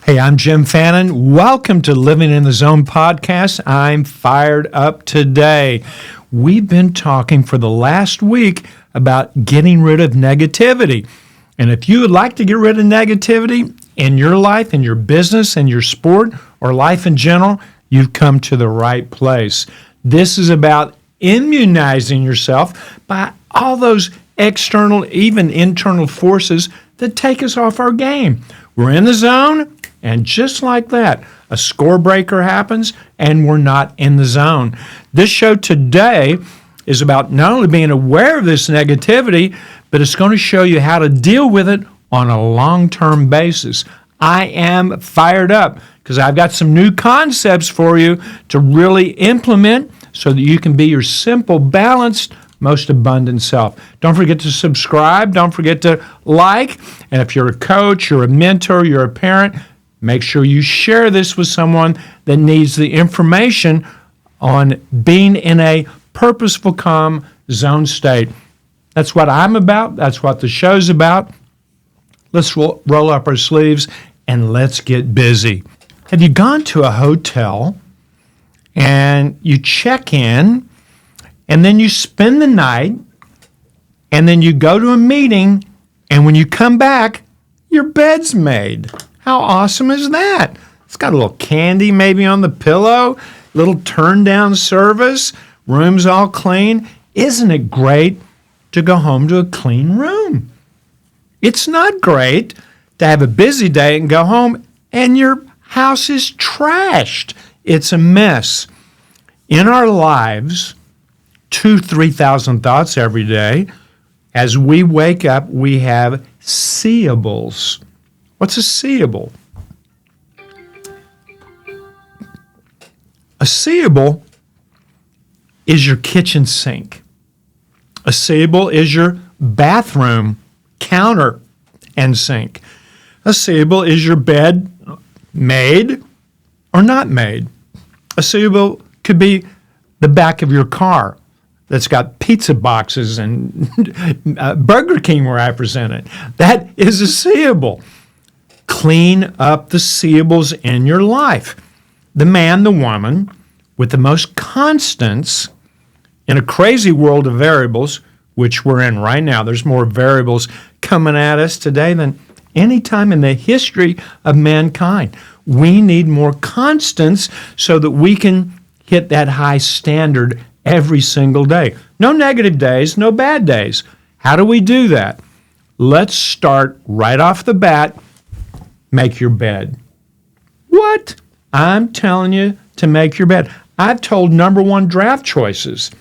Hey, I'm Jim Fannin. Welcome to Living in the Zone podcast. I'm fired up today. We've been talking for the last week about getting rid of negativity. And if you would like to get rid of negativity in your life, in your business, in your sport, or life in general, you've come to the right place. This is about immunizing yourself by all those external, even internal forces that take us off our game. We're in the zone. And just like that, a score breaker happens and we're not in the zone. This show today is about not only being aware of this negativity, but it's going to show you how to deal with it on a long-term basis. I am fired up because I've got some new concepts for you to really implement so that you can be your simple, balanced, most abundant self. Don't forget to subscribe. Don't forget to like. And if you're a coach, you're a mentor, you're a parent, make sure you share this with someone that needs the information on being in a purposeful, calm zone state. That's what I'm about. That's what the show's about. Let's roll up our sleeves and let's get busy. Have you gone to a hotel and you check in and then you spend the night and then you go to a meeting and when you come back, your bed's made? How awesome is that? It's got a little candy maybe on the pillow, little turn-down service, room's all clean. Isn't it great to go home to a clean room? It's not great to have a busy day and go home and your house is trashed. It's a mess. In our lives, 2,000-3,000 thoughts every day. As we wake up, we have seeables. What's a seeable? A seeable is your kitchen sink. A seeable is your bathroom counter and sink. A seeable is your bed made or not made. A seeable could be the back of your car that's got pizza boxes and Burger King where I present it. That is a seeable. Clean up the seeables in your life. The man, the woman, with the most constants in a crazy world of variables, which we're in right now. There's more variables coming at us today than any time in the history of mankind. We need more constants so that we can hit that high standard every single day. No negative days, no bad days. How do we do that? Let's start right off the bat. Make your bed. What? I'm telling you to make your bed. I've told number one draft choices.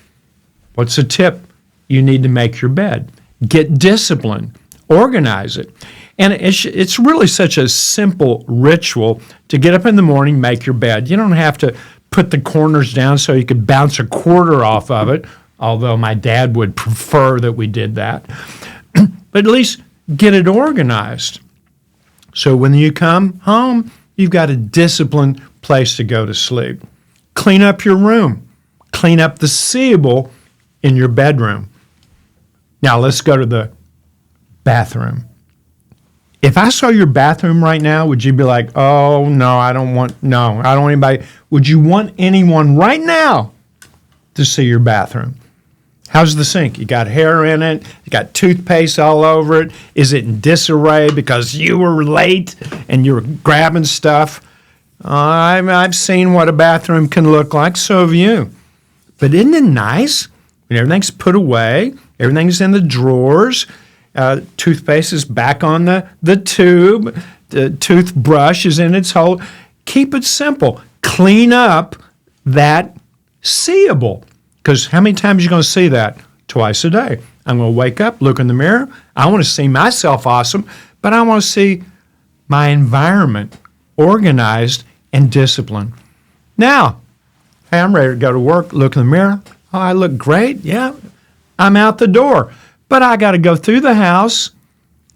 What's the tip? You need to make your bed. Get disciplined. Organize it. And it's really such a simple ritual to get up in the morning, make your bed. You don't have to put the corners down so you could bounce a quarter off of it, although my dad would prefer that we did that. But at least get it organized. So when you come home, you've got a disciplined place to go to sleep. Clean up your room. Clean up the seeable in your bedroom. Now let's go to the bathroom. If I saw your bathroom right now, would you be like, oh, no, I don't want anybody. Would you want anyone right now to see your bathroom? How's the sink? You got hair in it. You got toothpaste all over it. Is it in disarray because you were late and you were grabbing stuff? I've seen what a bathroom can look like. So have you. But isn't it nice when everything's put away, everything's in the drawers, toothpaste is back on the tube, the toothbrush is in its hole. Keep it simple. Clean up that seeable. Because how many times are you going to see that? Twice a day. I'm going to wake up, look in the mirror. I want to see myself awesome, but I want to see my environment organized and disciplined. Now, hey, I'm ready to go to work, look in the mirror. Oh, I look great. Yeah, I'm out the door. But I got to go through the house,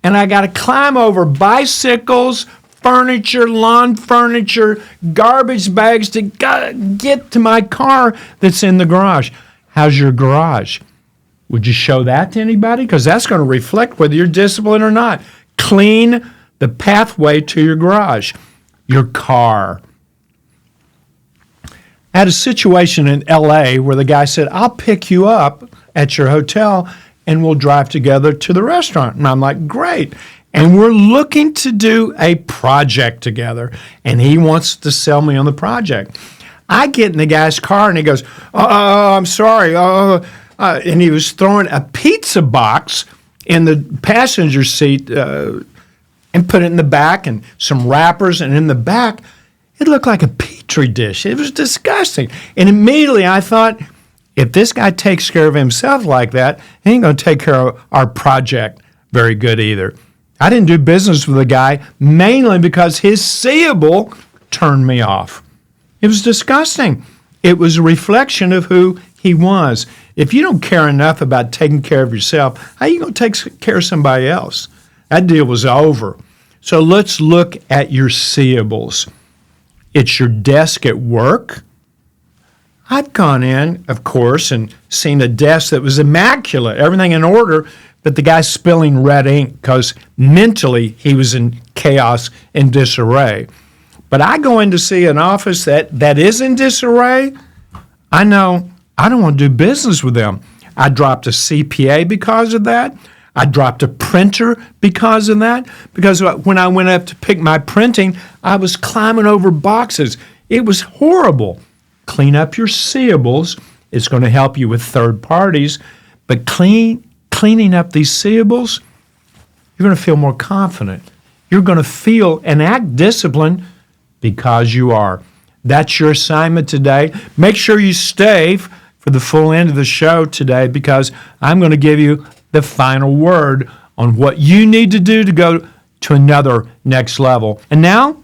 and I got to climb over bicycles, furniture, lawn furniture, garbage bags to get to my car that's in the garage. How's your garage? Would you show that to anybody? Because that's going to reflect whether you're disciplined or not. Clean the pathway to your garage. your car. I had a situation in LA where the guy said, I'll pick you up at your hotel and we'll drive together to the restaurant. And I'm like, great. And we're looking to do a project together. And he wants to sell me on the project. I get in the guy's car and he goes, I'm sorry. And he was throwing a pizza box in the passenger seat and put it in the back and some wrappers. And in the back, it looked like a petri dish. It was disgusting. And immediately I thought, if this guy takes care of himself like that, he ain't going to take care of our project very good either. I didn't do business with the guy mainly because his seeable turned me off. It was disgusting. It was a reflection of who he was. If you don't care enough about taking care of yourself, how are you going to take care of somebody else? That deal was over. So let's look at your seeables. It's your desk at work. I've gone in, of course, and seen a desk that was immaculate, everything in order, but the guy spilling red ink because mentally he was in chaos and disarray. But I go in to see an office that is in disarray. I know I don't want to do business with them. I dropped a CPA because of that. I dropped a printer because of that. Because when I went up to pick my printing, I was climbing over boxes. It was horrible. Clean up your seeables. It's going to help you with third parties. But cleaning up these seeables, you're going to feel more confident. You're going to feel and act disciplined because you are. That's your assignment today. Make sure you stay for the full end of the show today because I'm going to give you the final word on what you need to do to go to another next level. And now,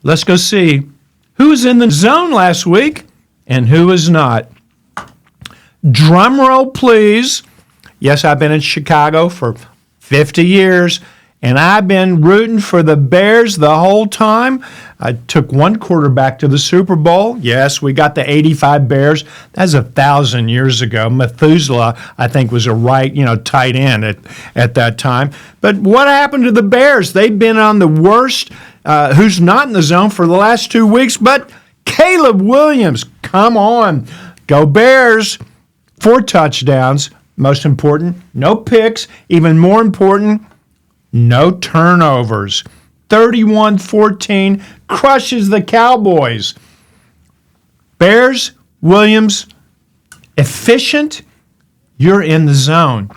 let's go see who was in the zone last week and who was not. Drum roll, please. Yes, I've been in Chicago for 50 years, and I've been rooting for the Bears the whole time. I took one quarterback to the Super Bowl. Yes, we got the 85 Bears. That's 1,000 years ago. Methuselah, I think, was a tight end at that time. But what happened to the Bears? They've been on the worst, who's not in the zone for the last 2 weeks, but Caleb Williams. Come on. Go Bears. 4 touchdowns. Most important, no picks. Even more important, no turnovers. 31-14, crushes the Cowboys. Bears, Williams, efficient, you're in the zone.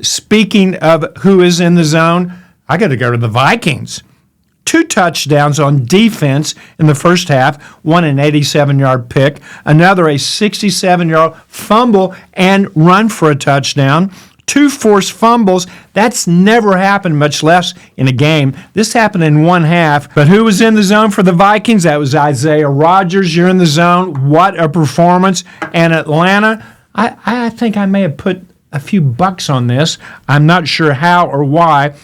Speaking of who is in the zone, I got to go to the Vikings. 2 touchdowns on defense in the first half, one an 87-yard pick, another a 67-yard fumble and run for a touchdown. 2 forced fumbles. That's never happened, much less in a game. This happened in one half. But who was in the zone for the Vikings? That was Isaiah Rodgers. You're in the zone. What a performance. And Atlanta, I think I may have put a few bucks on this. I'm not sure how or why.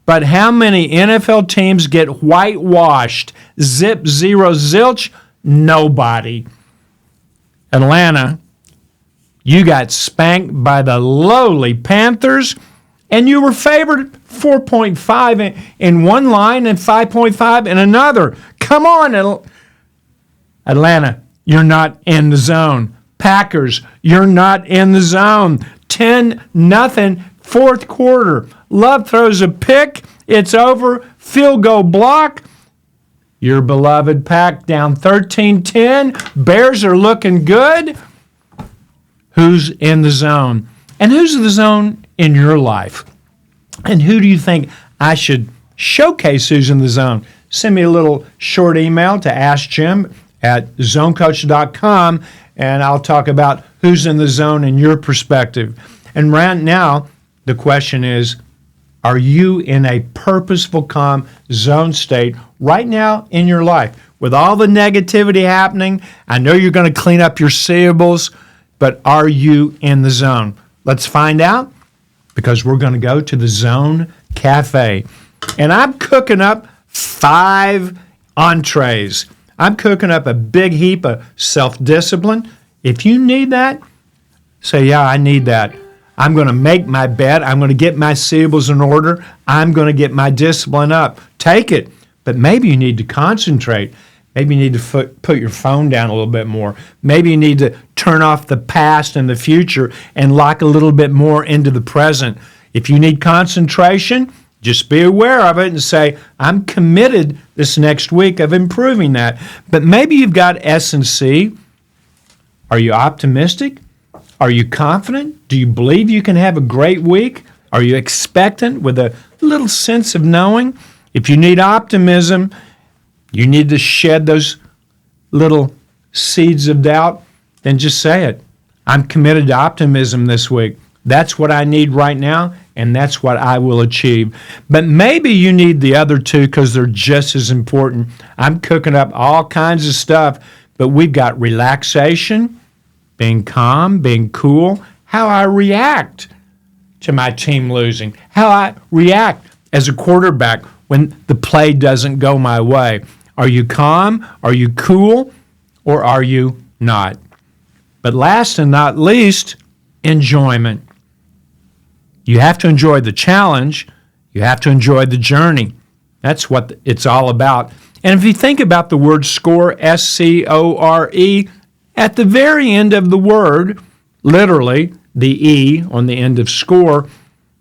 But how many NFL teams get whitewashed? Zip, zero, zilch? Nobody. Atlanta, you got spanked by the lowly Panthers, and you were favored 4.5 in one line and 5.5 in another. Come on, Atlanta, you're not in the zone. Packers, you're not in the zone. 10-0, fourth quarter. Love throws a pick. It's over. Field goal block. Your beloved Pack down 13-10. Bears are looking good. Who's in the zone? And who's in the zone in your life? And who do you think I should showcase who's in the zone? Send me a little short email to askjim@zonecoach.com, and I'll talk about who's in the zone in your perspective. And right now, the question is, are you in a purposeful, calm zone state right now in your life? With all the negativity happening, I know you're going to clean up your seeables, but are you in the zone? Let's find out, because we're going to go to the Zone Cafe. And I'm cooking up 5 entrees. I'm cooking up a big heap of self-discipline. If you need that, say, yeah, I need that. I'm going to make my bed. I'm going to get my seeables in order. I'm going to get my discipline up. Take it. but maybe you need to concentrate. Maybe you need to put your phone down a little bit more. Maybe you need to turn off the past and the future and lock a little bit more into the present. If you need concentration, just be aware of it and say, I'm committed this next week of improving that. But maybe you've got S and C. Are you optimistic? Are you confident? Do you believe you can have a great week? Are you expectant with a little sense of knowing? If you need optimism, you need to shed those little seeds of doubt, then just say it. I'm committed to optimism this week. That's what I need right now, and that's what I will achieve. But maybe you need the other two because they're just as important. I'm cooking up all kinds of stuff, but we've got relaxation, being calm, being cool, how I react to my team losing, how I react as a quarterback when the play doesn't go my way. Are you calm? Are you cool? Or are you not? But last and not least, enjoyment. You have to enjoy the challenge. You have to enjoy the journey. That's what it's all about. And if you think about the word score, S-C-O-R-E, at the very end of the word, literally, the E on the end of score,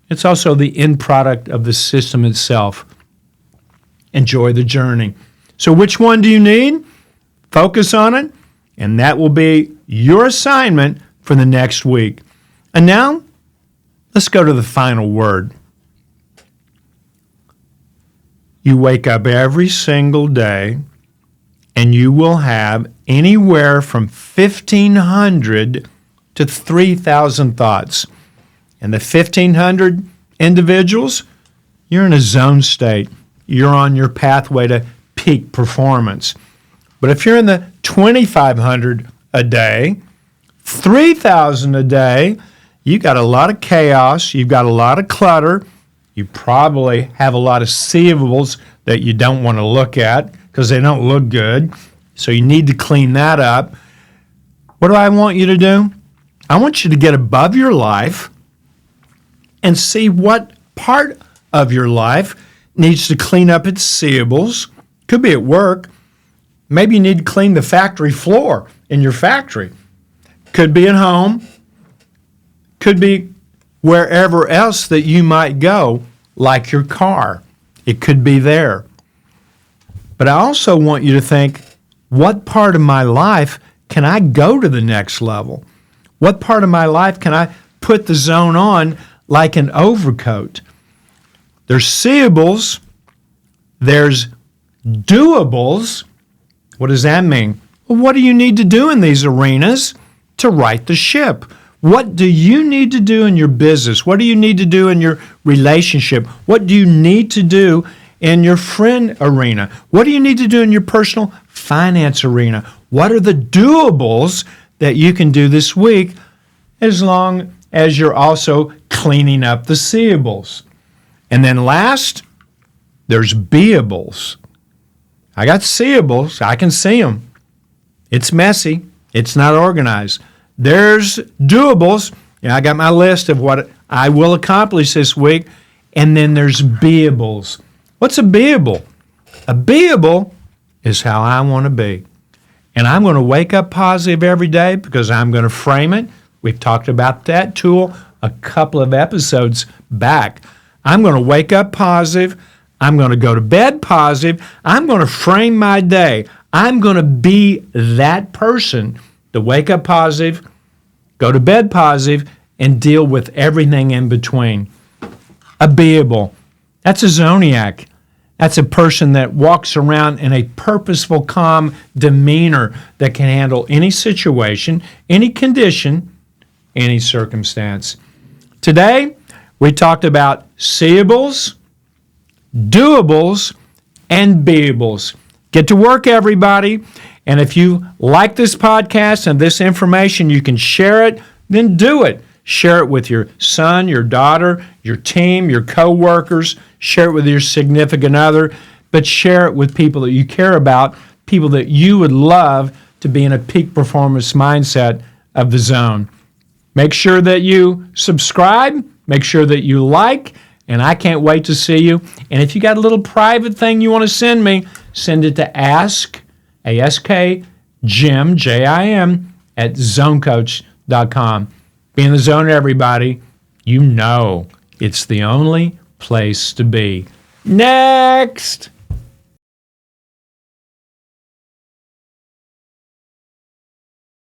it's also the end product of the system itself. Enjoy the journey. So which one do you need? Focus on it, and that will be your assignment for the next week. And now, let's go to the final word. You wake up every single day, and you will have anywhere from 1,500 to 3,000 thoughts. And the 1,500 individuals, you're in a zone state. You're on your pathway to peak performance. But if you're in the 2,500 a day, 3,000 a day, you got a lot of chaos, you've got a lot of clutter, you probably have a lot of seeables that you don't want to look at because they don't look good, so you need to clean that up. What do I want you to do? I want you to get above your life and see what part of your life needs to clean up its seeables. Could be at work. Maybe you need to clean the factory floor in your factory. Could be at home. Could be wherever else that you might go, like your car. It could be there. But I also want you to think, what part of my life can I go to the next level? What part of my life can I put the zone on like an overcoat? There's seeables. There's doables. What does that mean? Well, what do you need to do in these arenas to right the ship? What do you need to do in your business? What do you need to do in your relationship? What do you need to do in your friend arena? What do you need to do in your personal finance arena? What are the doables that you can do this week as long as you're also cleaning up the seeables? And then last, there's beables. I got seeables. I can see them. It's messy. It's not organized. There's doables. I got my list of what I will accomplish this week. And then there's beables. What's a beable? A beable is how I want to be. And I'm going to wake up positive every day because I'm going to frame it. We've talked about that tool a couple of episodes back. I'm going to wake up positive. I'm going to go to bed positive. I'm going to frame my day. I'm going to be that person to wake up positive, go to bed positive, and deal with everything in between. A beable. That's a zoniac. That's a person that walks around in a purposeful, calm demeanor that can handle any situation, any condition, any circumstance. Today, we talked about seeables, doables, and beables. Get to work, everybody. And if you like this podcast and this information, you can share it, then do it. Share it with your son, your daughter, your team, your coworkers. Share it with your significant other, but share it with people that you care about, people that you would love to be in a peak performance mindset of the zone. Make sure that you subscribe. Make sure that you like. And I can't wait to see you. And if you got a little private thing you want to send me, send it to Jim, Jim, at zonecoach.com. Be in the zone, everybody. You know it's the only place to be. Next!